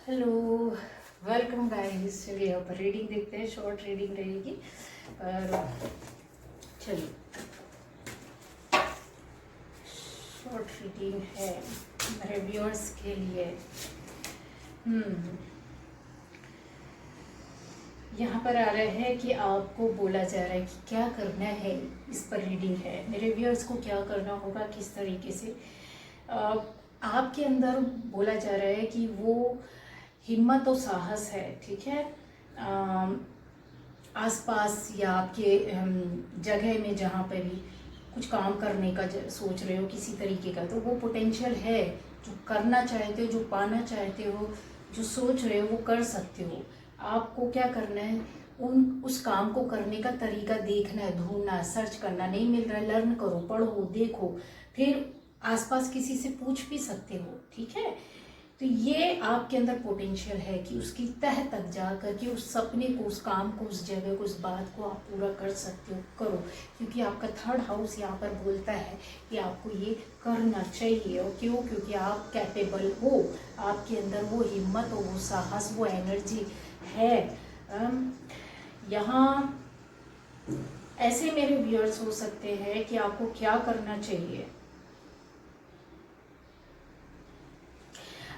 Hello, welcome guys. चलिए अब reading देखते हैं। शॉर्ट रीडिंग रहेगी और चलिए शॉर्ट रीडिंग है मेरे व्यूअर्स के लिए। यहाँ पर आ रहा है कि आपको बोला जा रहा है कि क्या करना है। इस पर रीडिंग है मेरे व्यूअर्स को, क्या करना होगा, किस तरीके से आपके अंदर बोला जा रहा है कि वो हिम्मत और साहस है। ठीक है, आसपास या आपके जगह में जहाँ पे भी कुछ काम करने का सोच रहे हो किसी तरीके का, तो वो पोटेंशियल है। जो करना चाहते हो, जो पाना चाहते हो, जो सोच रहे हो, वो कर सकते हो। आपको क्या करना है, उस काम को करने का तरीका देखना है, ढूंढना है, सर्च करना। नहीं मिल रहा है, लर्न करो, पढ़ो, देखो, फिर आसपास किसी से पूछ भी सकते हो। ठीक है, तो ये आपके अंदर पोटेंशियल है कि उसकी तह तक जा करके उस सपने को, उस काम को, उस जगह को, उस बात को आप पूरा कर सकते हो। करो, क्योंकि आपका थर्ड हाउस यहाँ पर बोलता है कि आपको ये करना चाहिए। और क्यों? क्योंकि आप कैपेबल हो, आपके अंदर वो हिम्मत और वो साहस, वो एनर्जी है। यहाँ ऐसे मेरे व्यूअर्स हो सकते हैं कि आपको क्या करना चाहिए।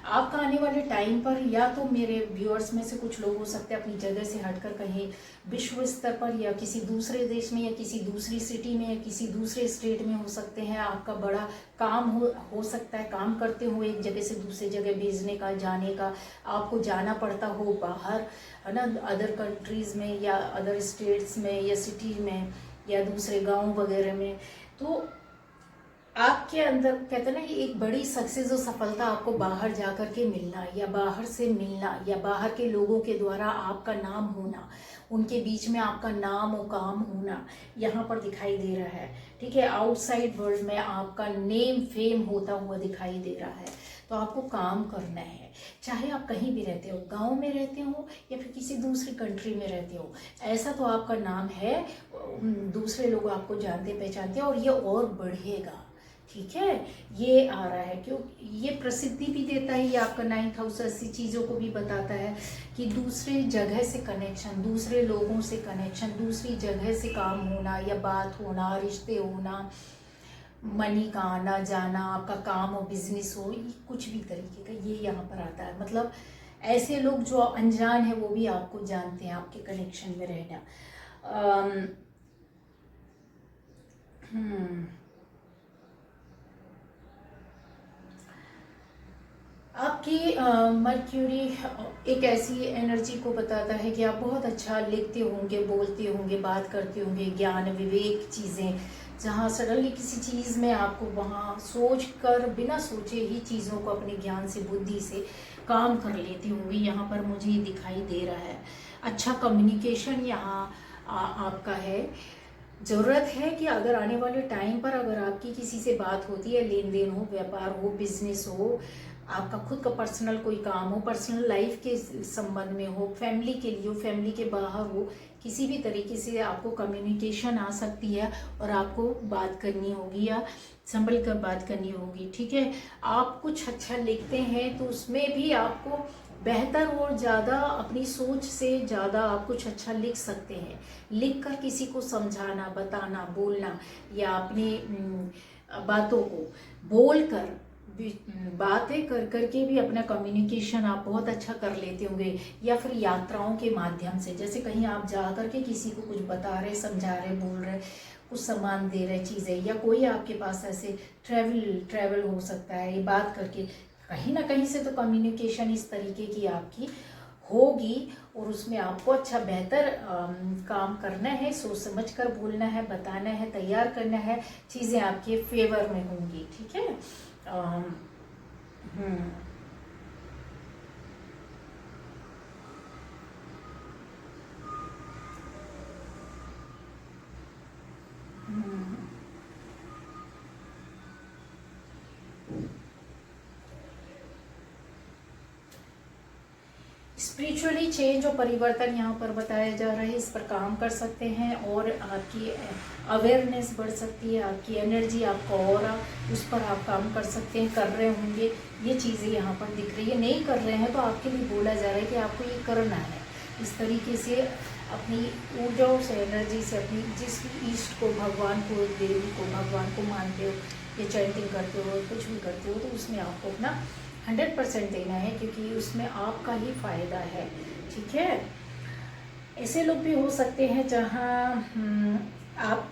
आपका आने वाले टाइम पर, या तो मेरे व्यूअर्स में से कुछ लोग हो सकते हैं अपनी जगह से हटकर कहीं विश्व स्तर पर या किसी दूसरे देश में या किसी दूसरी सिटी में या किसी दूसरे स्टेट में हो सकते हैं। आपका बड़ा काम हो सकता है, काम करते हुए एक जगह से दूसरी जगह भेजने का, जाने का, आपको जाना पड़ता हो बाहर, है ना, अदर कंट्रीज़ में या अदर स्टेट्स में या सिटी में या दूसरे गाँव वगैरह में। तो आपके अंदर कहते हैं ना, एक बड़ी सक्सेस और सफलता आपको बाहर जा कर के मिलना, या बाहर से मिलना, या बाहर के लोगों के द्वारा आपका नाम होना, उनके बीच में आपका नाम और काम होना यहाँ पर दिखाई दे रहा है। ठीक है, आउटसाइड वर्ल्ड में आपका नेम फेम होता हुआ दिखाई दे रहा है। तो आपको काम करना है, चाहे आप कहीं भी रहते हो, गांव में रहते हो या फिर किसी दूसरी कंट्री में रहते हो। ऐसा तो आपका नाम है, दूसरे लोग आपको जानते पहचानते हैं और ये और बढ़ेगा। ठीक है, ये आ रहा है क्यों, ये प्रसिद्धि भी देता है। ये आपका 9th हाउस ऐसी चीज़ों को भी बताता है कि दूसरी जगह से कनेक्शन, दूसरे लोगों से कनेक्शन, दूसरी जगह से काम होना या बात होना, रिश्ते होना, मनी का आना जाना, आपका काम हो, बिजनेस हो, ये कुछ भी तरीके का ये यहाँ पर आता है। मतलब ऐसे लोग जो अनजान है वो भी आपको जानते हैं, आपके कनेक्शन में रहना। आपकी मर्क्यूरी एक ऐसी एनर्जी को बताता है कि आप बहुत अच्छा लिखते होंगे, बोलते होंगे, बात करते होंगे, ज्ञान विवेक चीज़ें, जहाँ सडनली किसी चीज़ में आपको वहाँ सोच कर, बिना सोचे ही चीज़ों को अपने ज्ञान से, बुद्धि से काम कर लेती होंगी। यहाँ पर मुझे ये दिखाई दे रहा है। अच्छा कम्युनिकेशन यहाँ आपका है। ज़रूरत है कि अगर आने वाले टाइम पर अगर आपकी किसी से बात होती है, लेन देन हो, व्यापार हो, बिजनेस हो, आपका खुद का पर्सनल कोई काम हो, पर्सनल लाइफ के संबंध में हो, फैमिली के लिए हो, फैमिली के बाहर हो, किसी भी तरीके से आपको कम्युनिकेशन आ सकती है और आपको बात करनी होगी या संभल कर बात करनी होगी। ठीक है, आप कुछ अच्छा लिखते हैं तो उसमें भी आपको बेहतर और ज़्यादा अपनी सोच से ज़्यादा आप कुछ अच्छा लिख सकते हैं। लिख कर किसी को समझाना, बताना, बोलना, या अपनी बातों को बोल कर, बातें कर करके भी अपना कम्युनिकेशन आप बहुत अच्छा कर लेते होंगे। या फिर यात्राओं के माध्यम से, जैसे कहीं आप जा करके किसी को कुछ बता रहे, समझा रहे, बोल रहे, कुछ सामान दे रहे, चीज़ें, या कोई आपके पास ऐसे ट्रैवल हो सकता है। ये बात करके कहीं ना कहीं से तो कम्युनिकेशन इस तरीके की आपकी होगी और उसमें आपको अच्छा बेहतर काम करना है, सोच समझ कर बोलना है, बताना है, तैयार करना है, चीज़ें आपके फेवर में होंगी। ठीक है, हम्म स्पिरिचुअली चेंज और परिवर्तन यहाँ पर बताया जा रहा है, इस पर काम कर सकते हैं और आपकी अवेयरनेस बढ़ सकती है, आपकी एनर्जी, आपका ऑरा, उस पर आप काम कर सकते हैं, कर रहे होंगे। ये चीज़ें यहाँ पर दिख रही है। नहीं कर रहे हैं तो आपके लिए बोला जा रहा है कि आपको ये करना है। इस तरीके से अपनी ऊर्जाओं से, एनर्जी से, अपनी जिस भी इष्ट को, भगवान को, देवी को, भगवान को मानते हो, ये चैंटिंग करते हो, कुछ भी करते हो, तो उसमें आपको अपना 100% देना है, क्योंकि उसमें आपका ही फायदा है। ठीक है। ऐसे लोग भी हो सकते हैं जहाँ आप,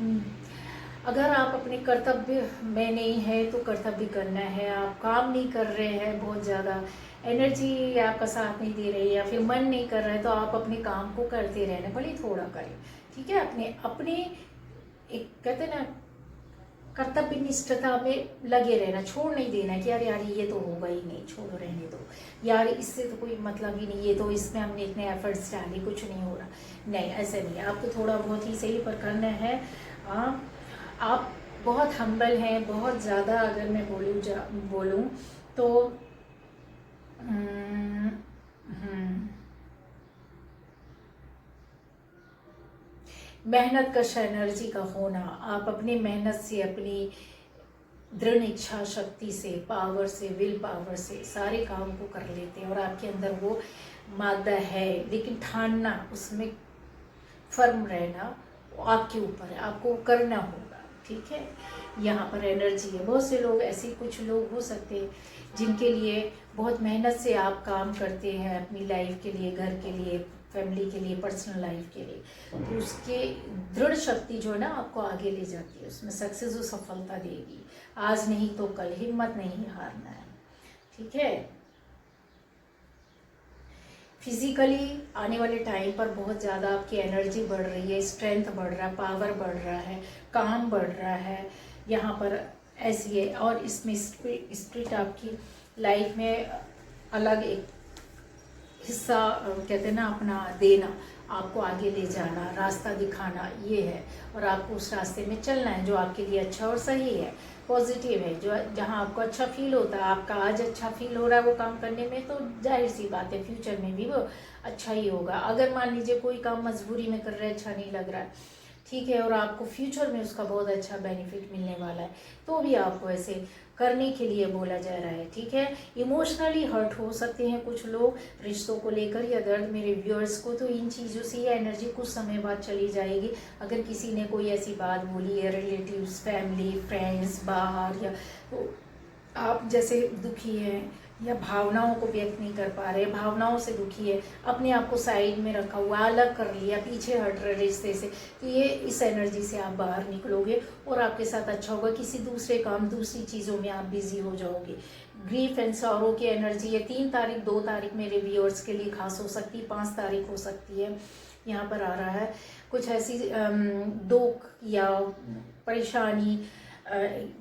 अगर आप अपने कर्तव्य में नहीं है तो कर्तव्य करना है, आप काम नहीं कर रहे हैं, बहुत ज़्यादा एनर्जी आपका साथ नहीं दे रही है या फिर मन नहीं कर रहा है, तो आप अपने काम को करते रहना, भले थोड़ा करें। ठीक है। अपने अपने एक कहते हैं ना, कर्तव्य निष्ठता में लगे रहना, छोड़ नहीं देना कि यार ये तो होगा ही नहीं, छोड़ो, रहने दो यार, इससे तो कोई मतलब ही नहीं, ये तो इसमें हमने इतने एफर्ट्स डाले, कुछ नहीं हो रहा। नहीं, ऐसा नहीं है। आपको थोड़ा बहुत ही सही पर करना है। आप बहुत हम्बल हैं, बहुत ज़्यादा, अगर मैं बोलूँ तो मेहनत कश एनर्जी का होना, आप अपनी मेहनत से, अपनी दृढ़ इच्छा शक्ति से, पावर से, विल पावर से सारे काम को कर लेते हैं और आपके अंदर वो मादा है, लेकिन ठानना, उसमें फर्म रहना वो आपके ऊपर है, आपको करना होगा। ठीक है। यहाँ पर एनर्जी है। बहुत से लोग ऐसे, कुछ लोग हो सकते हैं जिनके लिए बहुत मेहनत से आप काम करते हैं अपनी लाइफ के लिए, घर के लिए, फैमिली के लिए, पर्सनल लाइफ के लिए, तो उसके दृढ़ शक्ति जो है ना आपको आगे ले जाती है, उसमें सक्सेस और सफलता देगी। आज नहीं तो कल, हिम्मत नहीं हारना है। ठीक है। फिजिकली आने वाले टाइम पर बहुत ज़्यादा आपकी एनर्जी बढ़ रही है, स्ट्रेंथ बढ़ रहा है, पावर बढ़ रहा है, काम बढ़ रहा है यहाँ पर, ऐसी है। और इसमें स्पिरिट आपकी लाइफ में अलग एक हिस्सा, कहते हैं ना, अपना देना, आपको आगे ले जाना, रास्ता दिखाना, ये है। और आपको उस रास्ते में चलना है जो आपके लिए अच्छा और सही है, पॉजिटिव है, जो जहाँ आपको अच्छा फील होता है। आपका आज अच्छा फील हो रहा है वो काम करने में, तो जाहिर सी बात है फ्यूचर में भी वो अच्छा ही होगा। अगर मान लीजिए कोई काम मजबूरी में कर रहे हैं, अच्छा नहीं लग रहा है, ठीक है, और आपको फ्यूचर में उसका बहुत अच्छा बेनिफिट मिलने वाला है, तो भी आपको ऐसे करने के लिए बोला जा रहा है। ठीक है। इमोशनली हर्ट हो सकते हैं कुछ लोग रिश्तों को लेकर या दर्द, मेरे व्यूअर्स को, तो इन चीज़ों से ये एनर्जी कुछ समय बाद चली जाएगी। अगर किसी ने कोई ऐसी बात बोली है, रिलेटिव्स, फैमिली, फ्रेंड्स, बाहर, या तो आप जैसे दुखी हैं या भावनाओं को व्यक्त नहीं कर पा रहे, भावनाओं से दुखी है, अपने आप को साइड में रखा हुआ, अलग कर लिया, पीछे हट रहे रिश्ते से, तो ये इस एनर्जी से आप बाहर निकलोगे और आपके साथ अच्छा होगा। किसी दूसरे काम, दूसरी चीज़ों में आप बिजी हो जाओगे। ग्रीफ एंड सॉरो की एनर्जी है। 3 तारीख, 2 तारीख मेरे व्यूअर्स के लिए खास हो सकती है, 5 तारीख हो सकती है। यहाँ पर आ रहा है कुछ ऐसी दुख या परेशानी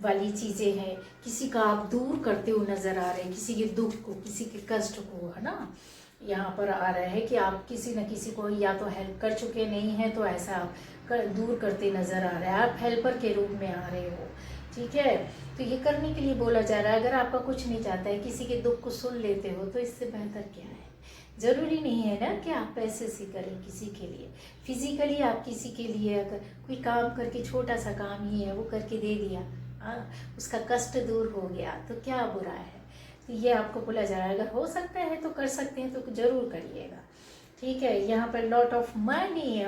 वाली चीज़ें हैं, किसी का आप दूर करते हो नज़र आ रहे हैं, किसी के दुख को, किसी के कष्ट को, है ना। यहाँ पर आ रहा है कि आप किसी न किसी को या तो हेल्प कर चुके नहीं हैं, तो ऐसा आप दूर करते नज़र आ रहा है, आप हेल्पर के रूप में आ रहे हो। ठीक है। तो ये करने के लिए बोला जा रहा है। अगर आपका कुछ नहीं चाहता है, किसी के दुख को सुन लेते हो, तो इससे बेहतर क्या है। ज़रूरी नहीं है ना कि आप पैसे से करें किसी के लिए। फिजिकली आप किसी के लिए अगर कोई काम करके, छोटा सा काम ही है, वो करके दे दिया, उसका कष्ट दूर हो गया, तो क्या बुरा है। तो ये आपको बोला जा रहा है, अगर हो सकता है तो कर सकते हैं, तो ज़रूर करिएगा। ठीक है। यहाँ पर lot of money,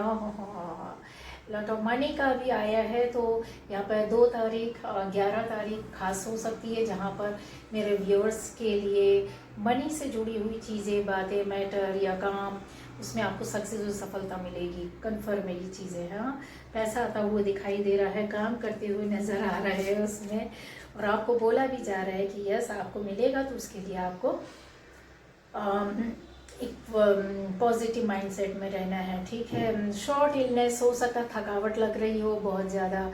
lot of money का भी आया है, तो यहाँ पर 2 तारीख और 11 तारीख खास हो सकती है, जहाँ पर मेरे व्यूअर्स के लिए मनी से जुड़ी हुई चीज़ें, बातें, मैटर या काम, उसमें आपको सक्सेस और सफलता मिलेगी। कन्फर्म है ये चीज़ें। हाँ, पैसा आता हुआ दिखाई दे रहा है, काम करते हुए नज़र आ रहा है उसमें, और आपको बोला भी जा रहा है कि यस आपको मिलेगा। तो उसके लिए आपको एक पॉजिटिव माइंडसेट में रहना है। ठीक है। शॉर्ट इलनेस हो सकता है, थकावट लग रही हो, बहुत ज़्यादा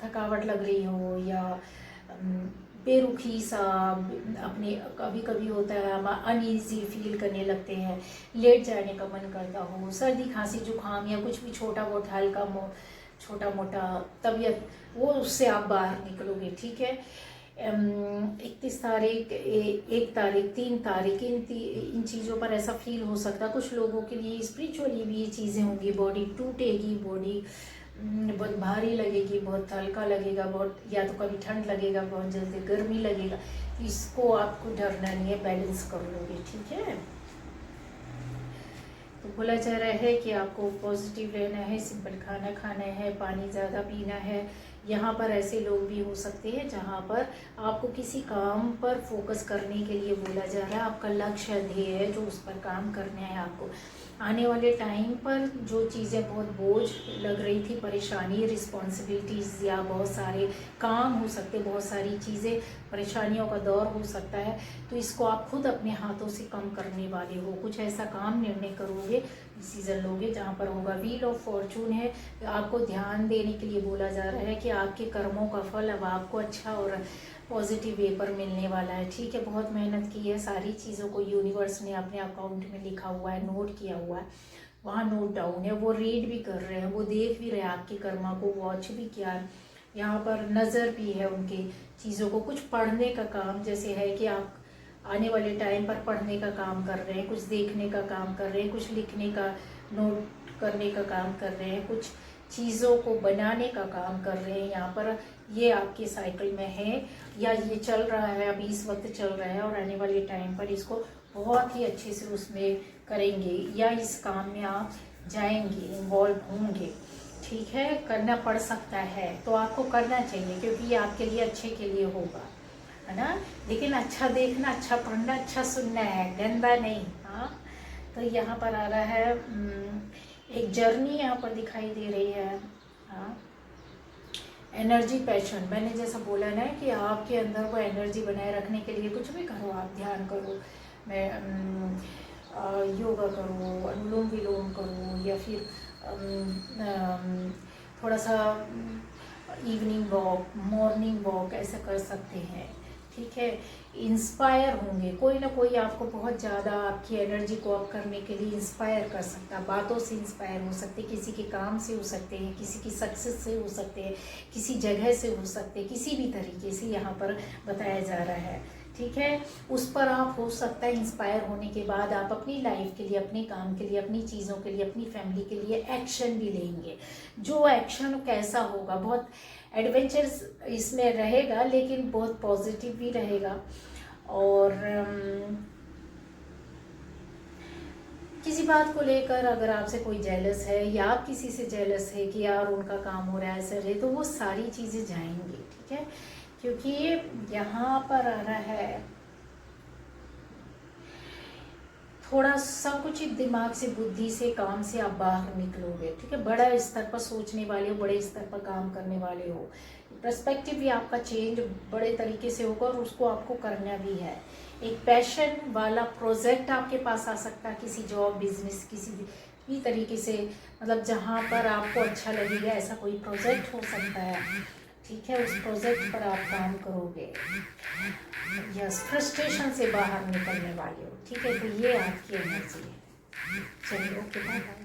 थकावट लग रही हो, या बेरुखी सा अपने, कभी कभी होता है हम अनईजी फील करने लगते हैं, लेट जाने का मन करता हो, सर्दी खांसी जुकाम या कुछ भी छोटा मोटा हल्का छोटा मोटा तबीयत, वो उससे आप बाहर निकलोगे। ठीक है। 31 तारीख, 1 तारीख, 3 तारीख, इन चीज़ों पर ऐसा फील हो सकता है। कुछ लोगों के लिए स्पिरिचुअली भी ये चीज़ें होंगी, बॉडी टूटेगी, बॉडी बहुत भारी लगेगी, बहुत हल्का लगेगा, बहुत, या तो कभी ठंड लगेगा, बहुत जल्दी गर्मी लगेगा। इसको आपको डरना नहीं है, बैलेंस कर लोगे, ठीक है। तो बोला जा रहा है कि आपको पॉजिटिव रहना है, सिंपल खाना खाना है, पानी ज़्यादा पीना है। यहाँ पर ऐसे लोग भी हो सकते हैं जहाँ पर आपको किसी काम पर फोकस करने के लिए बोला जा रहा है, आपका लक्ष्य ध्येय है जो उस पर काम करना है आपको। आने वाले टाइम पर जो चीज़ें बहुत बोझ लग रही थी, परेशानी, रिस्पॉन्सिबिलिटीज़ या बहुत सारे काम हो सकते, बहुत सारी चीज़ें, परेशानियों का दौर हो सकता है, तो इसको आप खुद अपने हाथों से कम करने वाले हो। कुछ ऐसा काम निर्णय करोगे, डिसीजन लोगे जहाँ पर होगा व्हील ऑफ फॉर्चून है। आपको ध्यान देने के लिए बोला जा रहा है कि आपके कर्मों का फल अब आपको अच्छा और पॉजिटिव वे पर मिलने वाला है, ठीक है। बहुत मेहनत की है, सारी चीज़ों को यूनिवर्स ने अपने अकाउंट में लिखा हुआ है, नोट किया हुआ है, वहाँ नोट डाउन है, वो रीड भी कर रहे हैं, वो देख भी रहे हैं आपके कर्मा को, वॉच भी किया है, यहाँ पर नज़र भी है उनके चीज़ों को। कुछ पढ़ने का काम जैसे है कि आप आने वाले टाइम पर पढ़ने का काम कर रहे हैं, कुछ देखने का काम कर रहे हैं, कुछ लिखने का, नोट करने का काम कर रहे हैं, कुछ चीज़ों को बनाने का काम कर रहे हैं। यहाँ पर ये आपके साइकिल में है या ये चल रहा है, अभी इस वक्त चल रहा है, और आने वाले टाइम पर इसको बहुत ही अच्छे से उसमें करेंगे या इस काम में आप जाएंगे, इन्वॉल्व होंगे, ठीक है। करना पड़ सकता है तो आपको करना चाहिए, क्योंकि ये आपके लिए अच्छे के लिए होगा, है ना। लेकिन अच्छा देखना, अच्छा पढ़ना, अच्छा सुनना है, गंदा नहीं। हाँ, तो यहाँ पर आ रहा है एक जर्नी यहाँ पर दिखाई दे रही है। हाँ, एनर्जी, पैशन, मैंने जैसा बोला ना कि आपके अंदर वो एनर्जी बनाए रखने के लिए कुछ भी करो, आप ध्यान करो, मैं योगा करो, अनुलोम विलोम करो, या फिर थोड़ा सा इवनिंग वॉक, मॉर्निंग वॉक ऐसा कर सकते हैं, ठीक है। इंस्पायर होंगे, कोई ना कोई आपको बहुत ज़्यादा आपकी एनर्जी को अप करने के लिए इंस्पायर कर सकता है, बातों से इंस्पायर हो सकते हैं, किसी के काम से हो सकते हैं, किसी की सक्सेस से हो सकते हैं, किसी जगह से हो सकते हैं, किसी भी तरीके से यहाँ पर बताया जा रहा है, ठीक है। उस पर आप हो सकता है इंस्पायर होने के बाद आप अपनी लाइफ के लिए, अपने काम के लिए, अपनी चीज़ों के लिए, अपनी फैमिली के लिए एक्शन भी लेंगे। जो एक्शन कैसा होगा, बहुत एडवेंचर्स इसमें रहेगा, लेकिन बहुत पॉजिटिव भी रहेगा। और किसी बात को लेकर अगर आपसे कोई जेलस है या आप किसी से जेलस है कि यार उनका काम हो रहा है ऐसा है, तो वो सारी चीज़ें जाएंगी, ठीक है। क्योंकि यहाँ पर आ रहा है थोड़ा संकुचित दिमाग से, बुद्धि से, काम से आप बाहर निकलोगे, ठीक है। बड़ा स्तर पर सोचने वाले हो, बड़े स्तर पर काम करने वाले हो, पर्सपेक्टिव भी आपका चेंज बड़े तरीके से होगा और उसको आपको करना भी है। एक पैशन वाला प्रोजेक्ट आपके पास आ सकता है, किसी जॉब, बिजनेस, किसी भी तरीके से, मतलब जहाँ पर आपको अच्छा लगेगा ऐसा कोई प्रोजेक्ट हो सकता है, ठीक है। उस प्रोजेक्ट पर आप काम करोगे, यस, फ्रस्ट्रेशन से बाहर निकलने वाले हो, ठीक है। तो ये आपकी एनर्जी है। चलिए, ओके, बाय बाय।